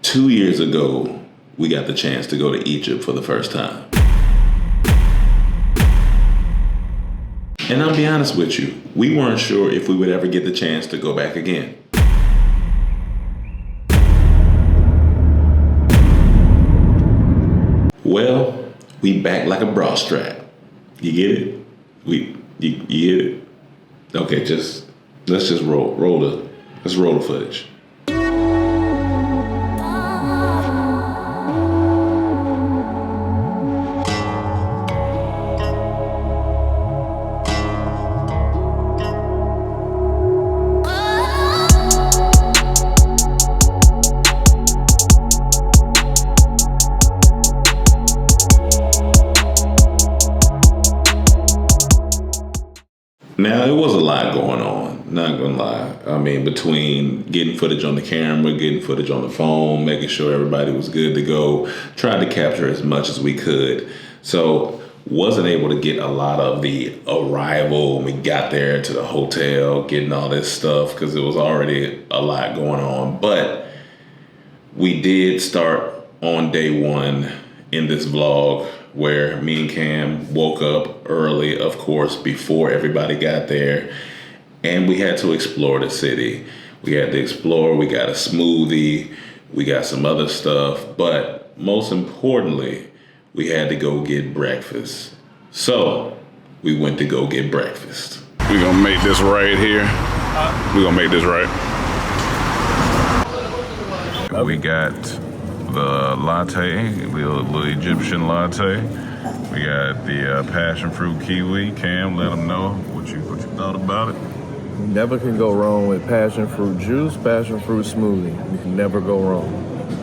2 years ago, we got the chance to go to Egypt for the first time. And I'll be honest with you, we weren't sure if we would ever get the chance to go back again. Well, we back like a bra strap. You get it? You get it? Okay, let's just roll the footage. Now, it was a lot going on, not gonna lie. I mean, between getting footage on the camera, getting footage on the phone, making sure everybody was good to go, tried to capture as much as we could. So, wasn't able to get a lot of the arrival when we got there to the hotel, getting all this stuff, because it was already a lot going on. But we did start on day one in this vlog, where me and Cam woke up early, of course, before everybody got there. And we had to explore the city. We had to explore, we got a smoothie, we got some other stuff. But most importantly, we had to go get breakfast. So we went to go get breakfast. We're gonna make this right here. We're gonna make this right. We got the latte, the little Egyptian latte. We got the passion fruit kiwi. Cam, let them know what you thought about it. You never can go wrong with passion fruit juice, passion fruit smoothie. You can never go wrong.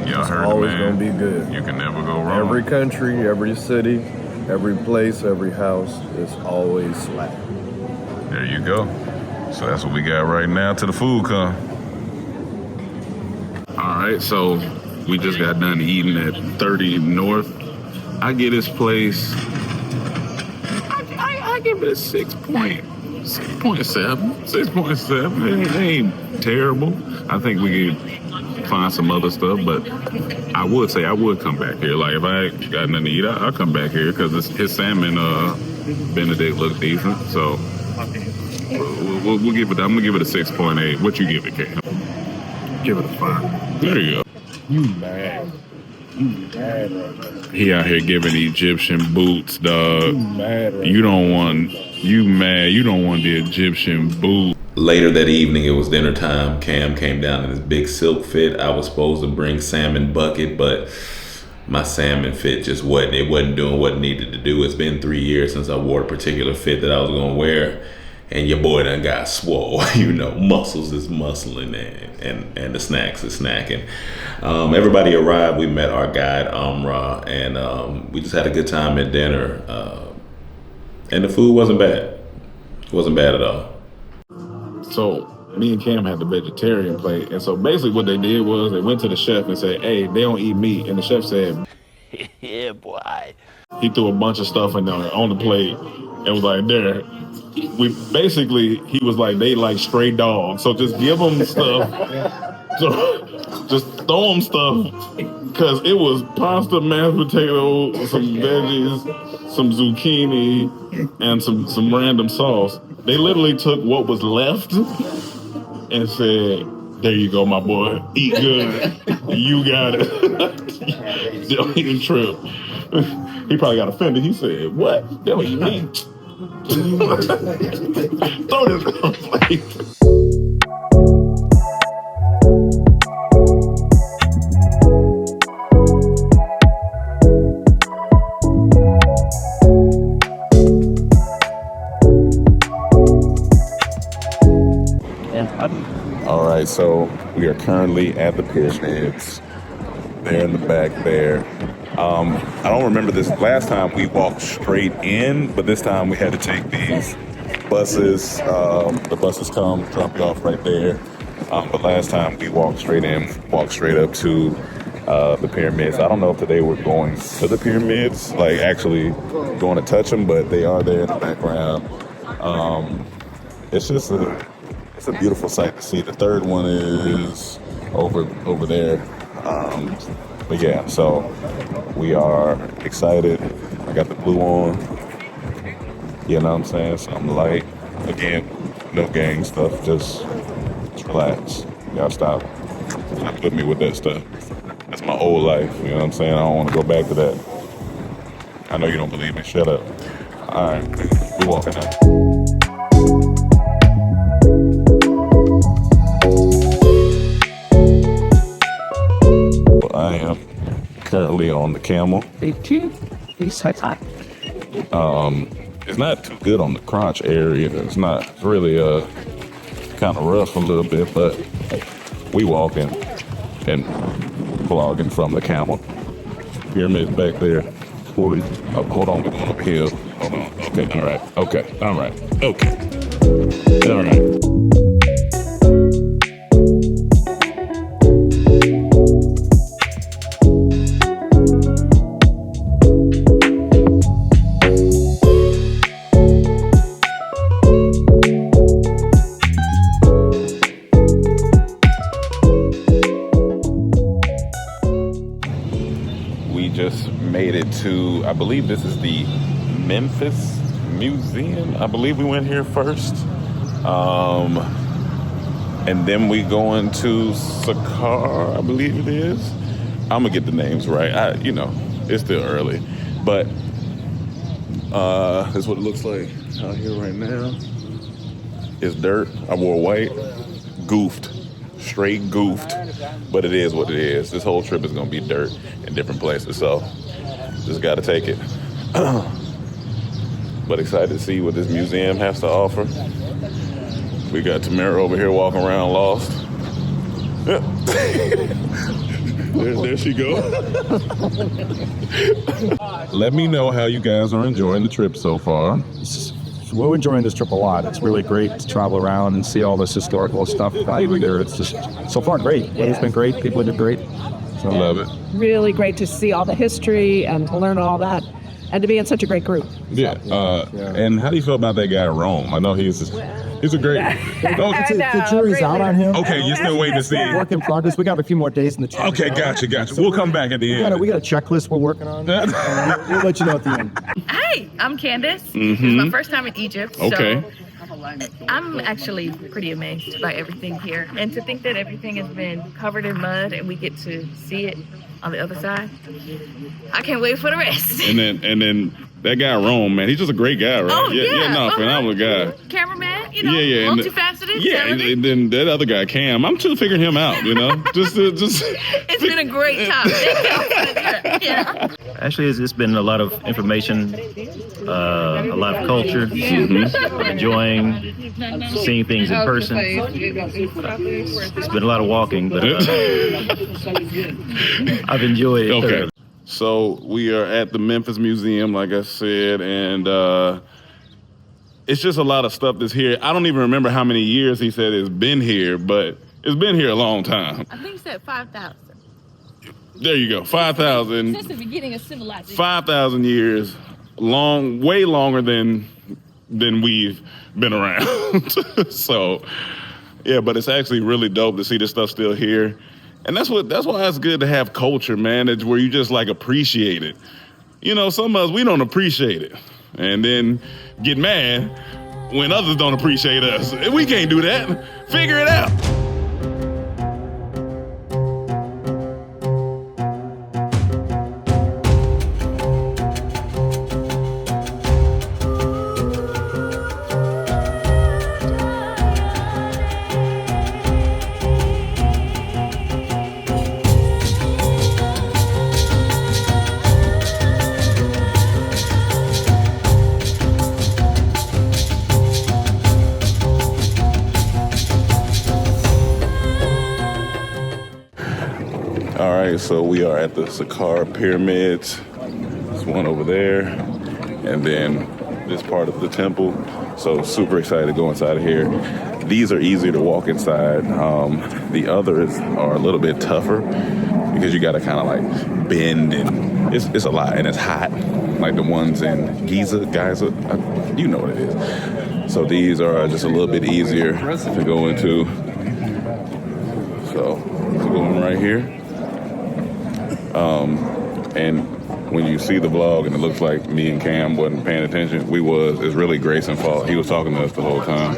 Y'all heard it, man. It's always gonna be good. You can never go wrong. Every country, every city, every place, every house is always slap. There you go. So that's what we got right now till the food come. All right, so we just got done eating at 30 North. I give this place, I give it a 6.7. 6.7. It ain't terrible. I think we could find some other stuff, but I would say I would come back here. Like, if I got nothing to eat, I'll come back here, because his salmon Benedict looked decent. So we'll give it, I'm gonna give it a 6.8. What you give it, Cam? Give it a 5. There you go. You mad. You mad right now. He out here giving Egyptian boots, dog. You mad right You don't want the Egyptian boot. Later that evening, it was dinner time. Cam came down in his big silk fit. I was supposed to bring salmon bucket, but my salmon fit just wasn't doing what it needed to do. It's been 3 years since I wore a particular fit that I was gonna wear. And your boy done got swole. Muscles is muscling, and the snacks is snacking. Everybody arrived. We met our guide, Amra, and we just had a good time at dinner. And the food wasn't bad. It wasn't bad at all. So me and Cam had the vegetarian plate. And so basically what they did was they went to the chef and said, hey, they don't eat meat. And the chef said, yeah, boy. He threw a bunch of stuff in there on the plate and was like, there. He was like, they like stray dogs. So just give them stuff. So just throw them stuff. Because it was pasta, mashed potatoes, some veggies, some zucchini, and some random sauce. They literally took what was left and said, there you go, my boy. Eat good. You got it. Don't even trip. He probably got offended. He said, what? They don't eat meat. Throw this on the plate. All right, so we are currently at the pyramids. There in the back there. I don't remember this. Last time we walked straight in, but this time we had to take these buses. The buses come, drop you off right there. But last time we walked straight in, walked straight up to the pyramids. I don't know if today we're going to the pyramids, like actually going to touch them, but they are there in the background. It's a beautiful sight to see. The third one is over there. But yeah, so we are excited. I got the blue on. You know what I'm saying? Something light. Again, no gang stuff. Just relax. Y'all stop putting me with that stuff. That's my old life. You know what I'm saying? I don't want to go back to that. I know you don't believe me. Shut up. All right, we walking now. I am currently on the camel. It's not too good on the crotch area. It's really kind of rough a little bit, but we walking and vlogging from the camel. Pyramid's back there. Hold on, we're going uphill. Hold on. Okay, all right. Okay, all right. Okay, all right. Made it to, I believe this is the Memphis Museum. I believe we went here first. And then we going to Saqqara, I believe it is. I'm gonna get the names right. It's still early. But this is what it looks like out here right now. It's dirt. I wore white. Goofed. Straight goofed. But it is what it is. This whole trip is gonna be dirt in different places. So just gotta take it. But excited to see what this museum has to offer. We got Tamara over here walking around lost. there she go. Let me know how you guys are enjoying the trip so far. We're enjoying this trip a lot. It's really great to travel around and see all this historical stuff. It's just so far great. It's been great. People have been great. So, love it. Really great to see all the history and to learn all that and to be in such a great group. Yeah. And how do you feel about that guy Rome? I know he's a great. The jury's out on him. Okay, you're still waiting to see. Work in progress. We got a few more days in the trip. Okay, gotcha. So we'll come back at the end. We got a checklist we're working on. We'll let you know at the end. Hi, I'm Candace. This is my first time in Egypt. Okay. So I'm actually pretty amazed by everything here. And to think that everything has been covered in mud and we get to see it on the other side, I can't wait for the rest. And then that guy Rome, man, he's just a great guy, right? Oh, phenomenal guy. Cameraman, multifaceted. talented. And then that other guy, Cam, I'm still figuring him out, just. It's been a great time. Yeah. Actually, it's been a lot of information, a lot of culture, enjoying seeing things in person. It's been a lot of walking, but I've enjoyed it. Okay. So we are at the Memphis Museum, like I said, and it's just a lot of stuff that's here. I don't even remember how many years he said it's been here, but it's been here a long time. I think he said 5,000. There you go, 5,000. Since the beginning of civilization. 5,000 years, way longer than we've been around. So, yeah, but it's actually really dope to see this stuff still here. And that's why it's good to have culture, man. It's where you just like appreciate it. Some of us, we don't appreciate it. And then get mad when others don't appreciate us. We can't do that. Figure it out. So we are at the Saqqara pyramids. There's one over there, and then this part of the temple. So super excited to go inside of here. These are easier to walk inside. The others are a little bit tougher because you got to kind of like bend, and it's a lot, and it's hot. Like the ones in Giza, you know what it is. So these are just a little bit easier to go into. So we're going right here. And when you see the vlog and it looks like me and Cam wasn't paying attention, it's really Grayson's fault. He was talking to us the whole time.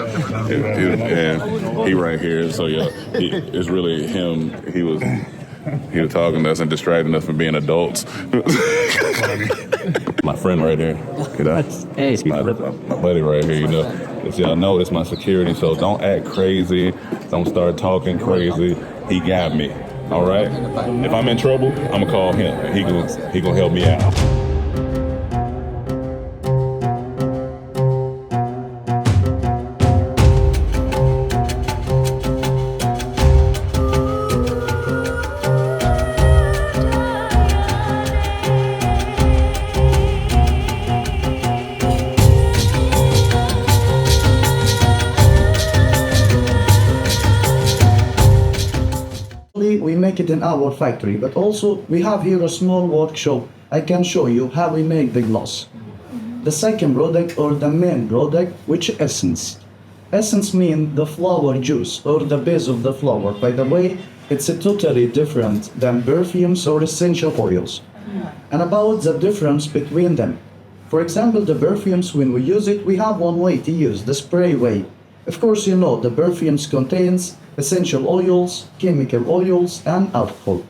And he right here, so yeah, it's really him. He was talking to us and distracting us from being adults. My friend right here. Hey, my buddy right here, you know. As y'all know, it's my security, so don't act crazy. Don't start talking crazy. He got me. All right? If I'm in trouble, I'm gonna call him. He gonna help me out. We make it in our factory, but also we have here a small workshop. I can show you how we make the gloss. The second product or the main product, which is essence. Essence means the flower juice or the base of the flower. By the way, it's a totally different than perfumes or essential oils. And about the difference between them. For example, the perfumes, when we use it, we have one way to use, the spray way. Of course, you know, the perfumes contains essential oils, chemical oils, and alcohol.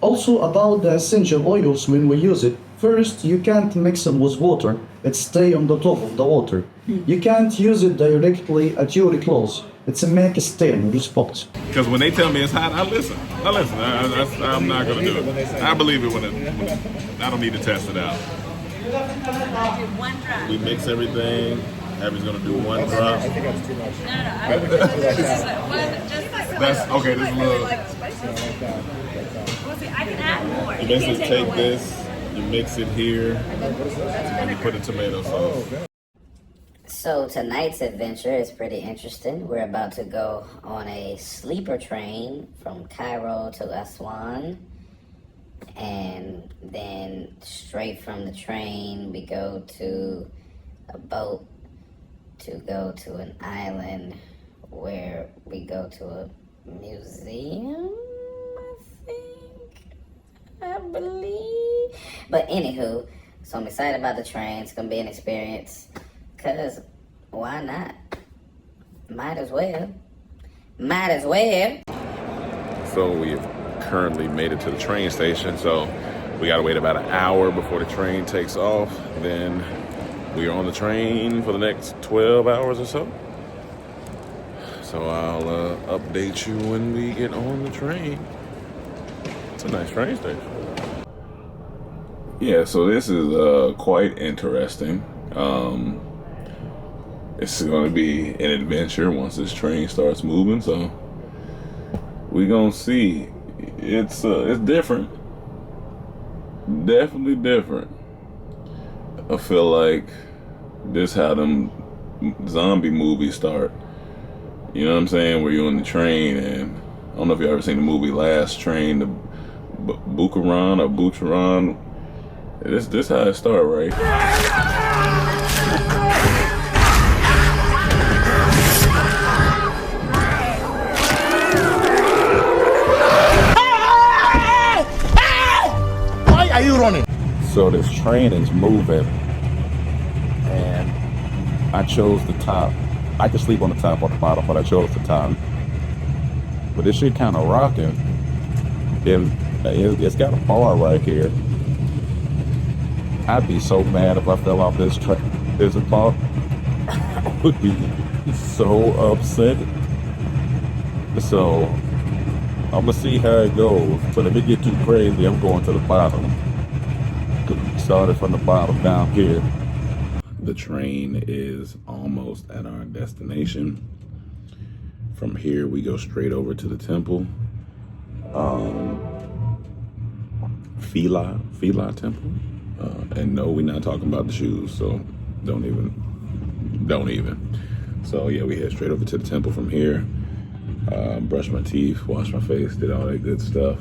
Also about the essential oils, when we use it, first you can't mix them with water, it stays on the top of the water. You can't use it directly at your clothes. It's a make a stain spot. Because when they tell me it's hot, I listen. I'm not gonna do it. I believe it when I don't need to test it out. We mix everything. Abby's gonna do one drop. I think that's too much. That's okay. This is a little. I can add more. You basically take this, you mix it here, and you put the tomato sauce. So tonight's adventure is pretty interesting. We're about to go on a sleeper train from Cairo to Aswan. And then straight from the train, we go to a boat to go to an island where we go to a museum, I believe. But anywho, so I'm excited about the train. It's gonna be an experience, cause why not? Might as well. So we've currently made it to the train station, so we gotta wait about an hour before the train takes off. Then we are on the train for the next 12 hours or so. So I'll update you when we get on the train. It's a nice train station. Yeah, so this is quite interesting. It's going to be an adventure once this train starts moving, so we're going to see. It's different. Definitely different. I feel like this how them zombie movies start. You know what I'm saying? Where you're on the train, and I don't know if you ever seen the movie Last Train to Buchanan or Buchanan. This how it start, right? Why are you running? So this train is moving, and I chose the top. I could sleep on the top or the bottom, but I chose the top. But this shit kind of rocking. It's got a bar right here. I'd be so mad if I fell off this bar. I would be so upset. So I'm gonna see how it goes. But if it get too crazy, I'm going to the bottom. Started from the bottom down here. The train is almost at our destination. From here, we go straight over to the temple. Philae Temple. And no, we're not talking about the shoes, so don't even. So yeah, we head straight over to the temple from here. Brush my teeth, wash my face, did all that good stuff.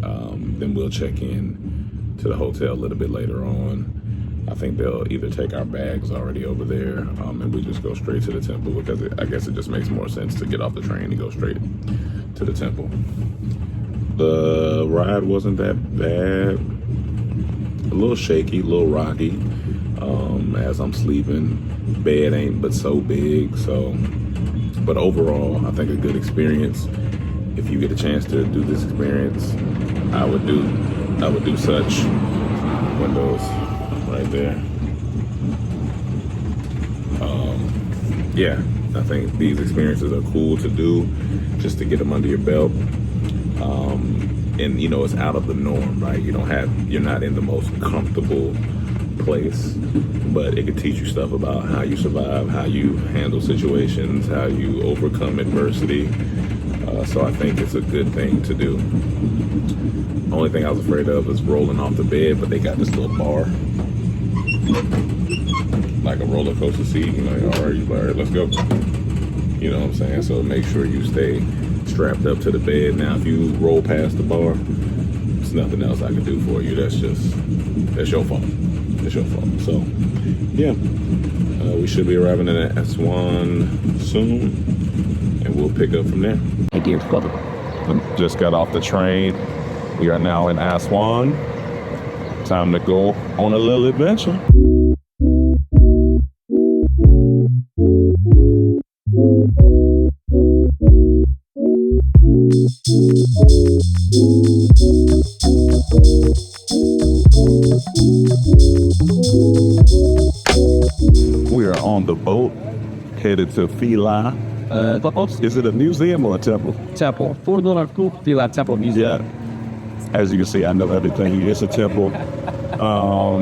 Then we'll check in to the hotel a little bit later on. I think they'll either take our bags already over there, and we just go straight to the temple, because I guess it just makes more sense to get off the train and go straight to the temple. The ride wasn't that bad. A little shaky, a little rocky. As I'm sleeping, bed ain't but so big. So, but overall, I think a good experience. If you get a chance to do this experience, I would do such. Windows right there. Yeah, I think these experiences are cool to do, just to get them under your belt. And you know, it's out of the norm, right? You're not in the most comfortable place, but it can teach you stuff about how you survive, how you handle situations, how you overcome adversity. So I think it's a good thing to do. Only thing I was afraid of is rolling off the bed, but they got this little bar, like a roller coaster seat. You're like, all right, let's go. You know what I'm saying? So make sure you stay strapped up to the bed. Now, if you roll past the bar, there's nothing else I can do for you. That's your fault. It's your fault. So, yeah, we should be arriving in Aswan soon, and we'll pick up from there. Hey, dear brother. Just got off the train. We are now in Aswan. Time to go on a little adventure. We are on the boat, headed to Philae. Is it a museum or a temple? Temple. Philae Temple Museum. Yeah. As you can see, I know everything. It's a temple.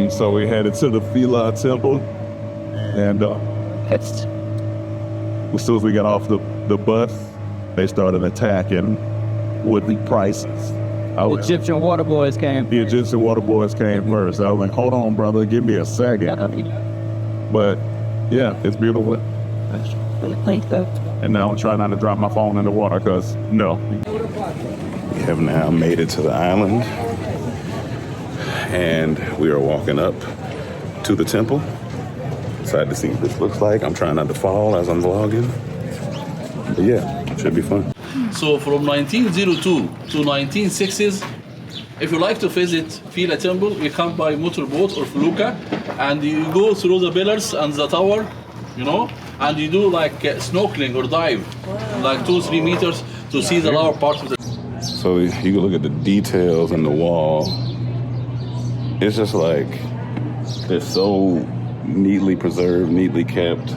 So we headed to the Philae Temple. And as soon as we got off the bus, they started attacking with the prices. The Egyptian water boys came. The Egyptian water boys came first. I was like, hold on, brother, give me a second. But yeah, it's beautiful. And now I'm trying not to drop my phone in the water because no. We have now made it to the island, and we are walking up to the temple. Excited to see what this looks like. I'm trying not to fall as I'm vlogging. But yeah, it should be fun. So from 1902 to 1960s, if you like to visit Philae Temple, you come by motorboat or Felucca, and you go through the pillars and the tower, you know, and you do like snorkeling or dive, like 2-3 meters to see the lower part of the. So you can look at the details in the wall. It's just like, it's so neatly preserved, neatly kept.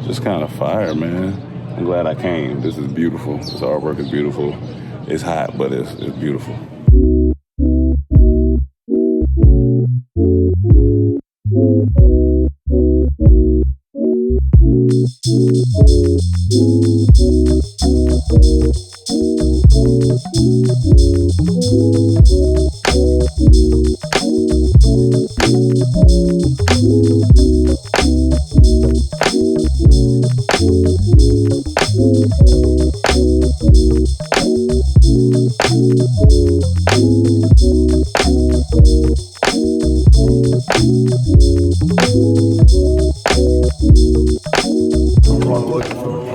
Just kind of fire, man. I'm glad I came. This is beautiful. This artwork is beautiful. It's hot, but it's beautiful.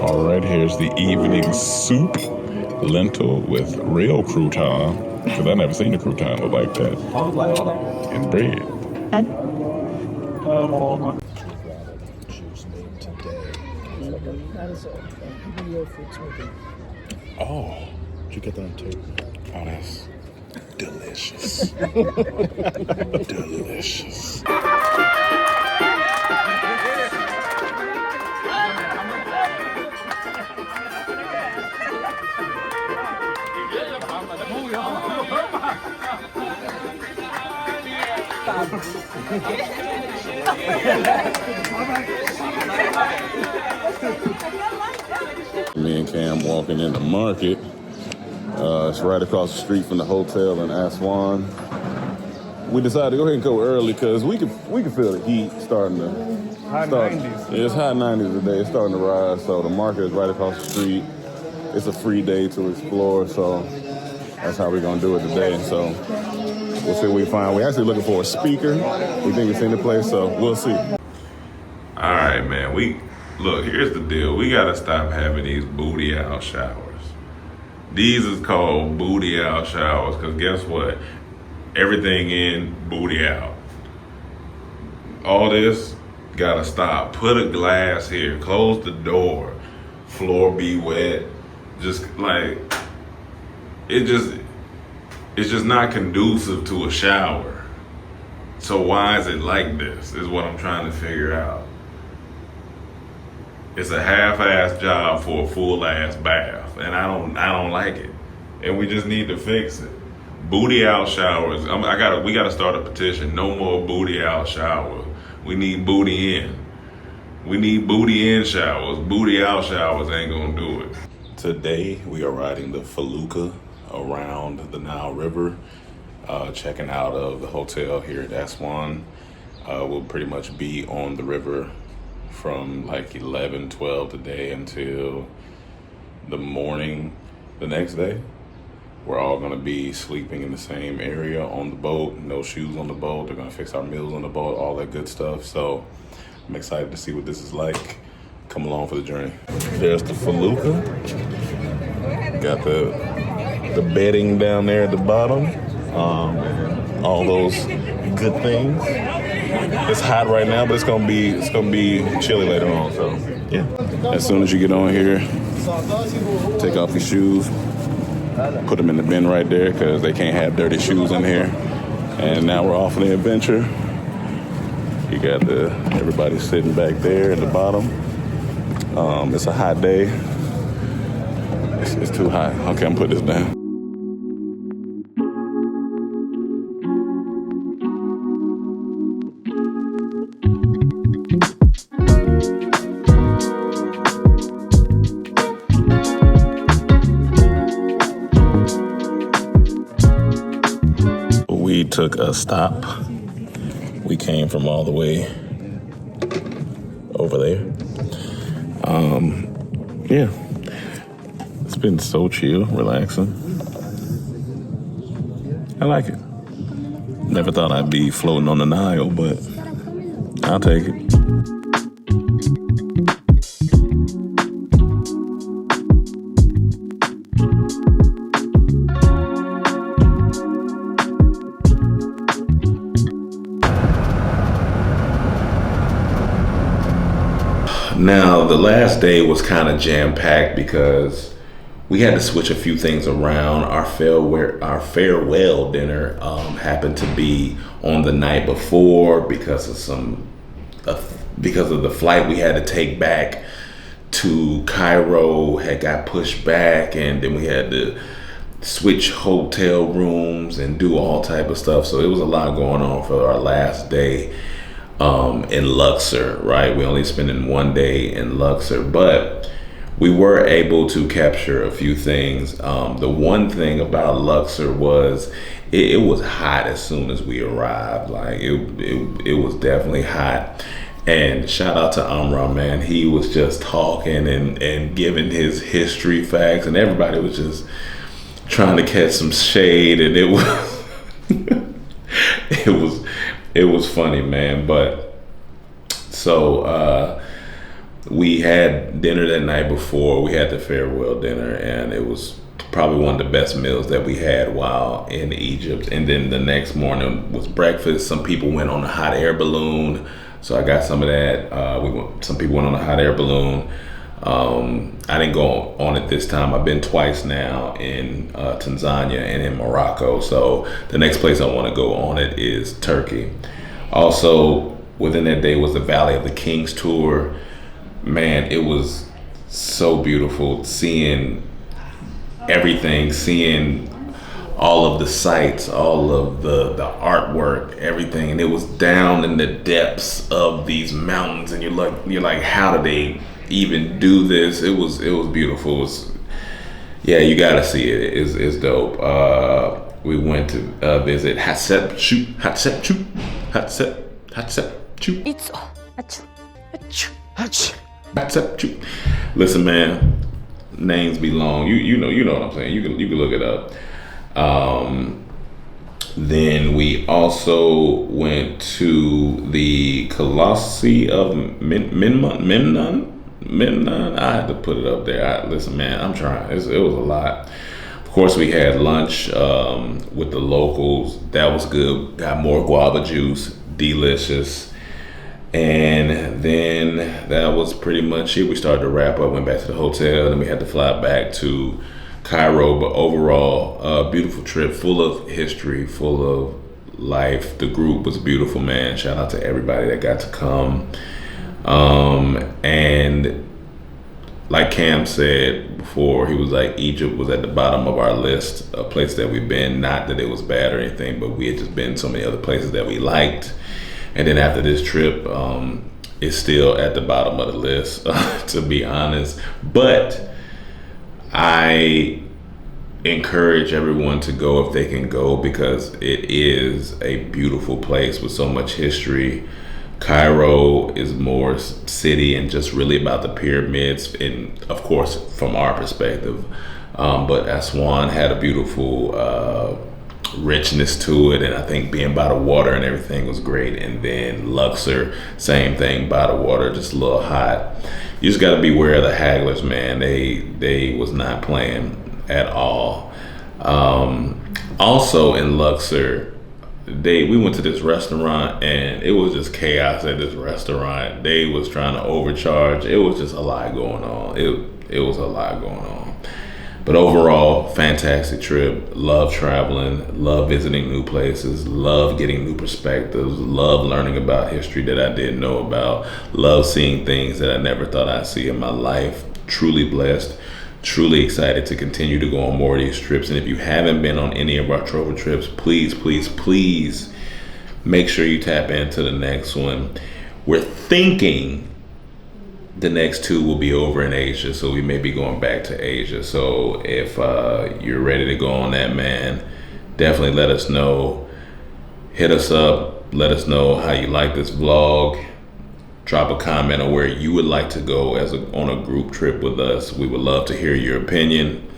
All right, here's the evening soup, lentil with real crouton, because I've never seen a crouton look like that, and bread. Oh, did you get that on tape? Oh, that's delicious. Delicious. Me and Cam walking in the market. It's right across the street from the hotel in Aswan. We decided to go ahead and go early because we can feel the heat starting to High 90s. Yeah, it's high 90s today. It's starting to rise. So the market is right across the street. It's a free day to explore. So that's how we're gonna do it today. So we'll see what we find. We're actually looking for a speaker. We think it's in the place, so we'll see. All right, man. Look, here's the deal. We gotta stop having these booty out showers. These is called booty out showers, because guess what? Everything in, booty out. All this gotta stop. Put a glass here, close the door, floor be wet. Just like, it's just not conducive to a shower. So why is it like this, is what I'm trying to figure out. It's a half-ass job for a full-ass bath, and I don't like it. And we just need to fix it. Booty out showers. We gotta start a petition. No more booty out showers. We need booty in. We need booty in showers. Booty out showers ain't gonna do it. Today we are riding the Felucca around the Nile River, checking out of the hotel here at Aswan. We'll pretty much be on the river from like 11, 12 today until the morning the next day. We're all gonna be sleeping in the same area on the boat, no shoes on the boat. They're gonna fix our meals on the boat, all that good stuff. So I'm excited to see what this is like. Come along for the journey. There's the Felucca. Got the bedding down there at the bottom. All those good things. It's hot right now, but it's gonna be chilly later on. So yeah. As soon as you get on here, take off your shoes, put them in the bin right there, because they can't have dirty shoes in here. And now we're off on the adventure. You got everybody sitting back there at the bottom. It's a hot day. It's too hot. Okay, I'm putting this down. We took a stop. We came from all the way over there. Yeah, it's been so chill, relaxing. I like it. Never thought I'd be floating on the Nile, but I'll take it. Now, the last day was kind of jam-packed because we had to switch a few things around. Our farewell dinner happened to be on the night before because of the flight we had to take back to Cairo had got pushed back, and then we had to switch hotel rooms and do all type of stuff. So it was a lot going on for our last day in Luxor, right? We only spending one day in Luxor, but we were able to capture a few things. The one thing about Luxor was it was hot as soon as we arrived. Like it was definitely hot. And shout out to Amra, man. He was just talking and giving his history facts, and everybody was just trying to catch some shade, and it was it was funny, man. But so we had dinner that night before. We had the farewell dinner, and it was probably one of the best meals that we had while in Egypt. And then the next morning was breakfast. Some people went on a hot air balloon, so I got some of that. Some people went on a hot air balloon. I didn't go on it this time. I've been twice now in Tanzania and in Morocco. So the next place I want to go on it is Turkey. Also, within that day was the Valley of the Kings tour. Man, it was so beautiful seeing everything, seeing all of the sights, all of the artwork, everything. And it was down in the depths of these mountains, and you're like, how did they even do this? It was beautiful. Yeah, you gotta see it. It's dope. We went to visit Hatshepsut. Hatshepsut. Listen, man, names be long. You know what I'm saying. You can look it up. Then we also went to the Colossi of Memnon. I had to put it up there. Listen, man, I'm trying. It was a lot. course, we had lunch with the locals. That was good. Got more guava juice, delicious. And then that was pretty much it. We started to wrap up, went back to the hotel, then we had to fly back to Cairo. But overall, a beautiful trip, full of history, full of life. The group was beautiful, man. Shout out to everybody that got to come. And like Cam said before, he was like, Egypt was at the bottom of our list, a place that we've been. Not that it was bad or anything, but we had just been so many other places that we liked. And then after this trip, it's still at the bottom of the list, to be honest. But I encourage everyone to go if they can go, because it is a beautiful place with so much history. Cairo is more city and just really about the pyramids, and of course from our perspective. But Aswan had a beautiful richness to it, and I think being by the water and everything was great. And then Luxor, same thing, by the water, just a little hot. You just got to beware of the hagglers, man. They was not playing at all. Also in Luxor, we went to this restaurant and it was just chaos at this restaurant. They was trying to overcharge. It was just a lot going on. It was a lot going on. But overall, fantastic trip. Love traveling, love visiting new places, love getting new perspectives, love learning about history that I didn't know about, love seeing things that I never thought I'd see in my life. Truly blessed, truly excited to continue to go on more of these trips. And if you haven't been on any of our travel trips, please, please, please make sure you tap into the next one. We're thinking the next two will be over in Asia, so we may be going back to Asia. So if you're ready to go on that, man, definitely let us know. Hit us up. Let us know how you like this vlog. Drop a comment on where you would like to go on a group trip with us. We would love to hear your opinion.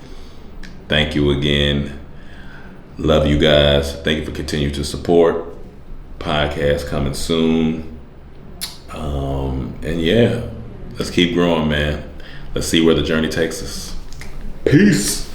Thank you again. Love you guys. Thank you for continuing to support. Podcast coming soon. And yeah, let's keep growing, man. Let's see where the journey takes us. Peace.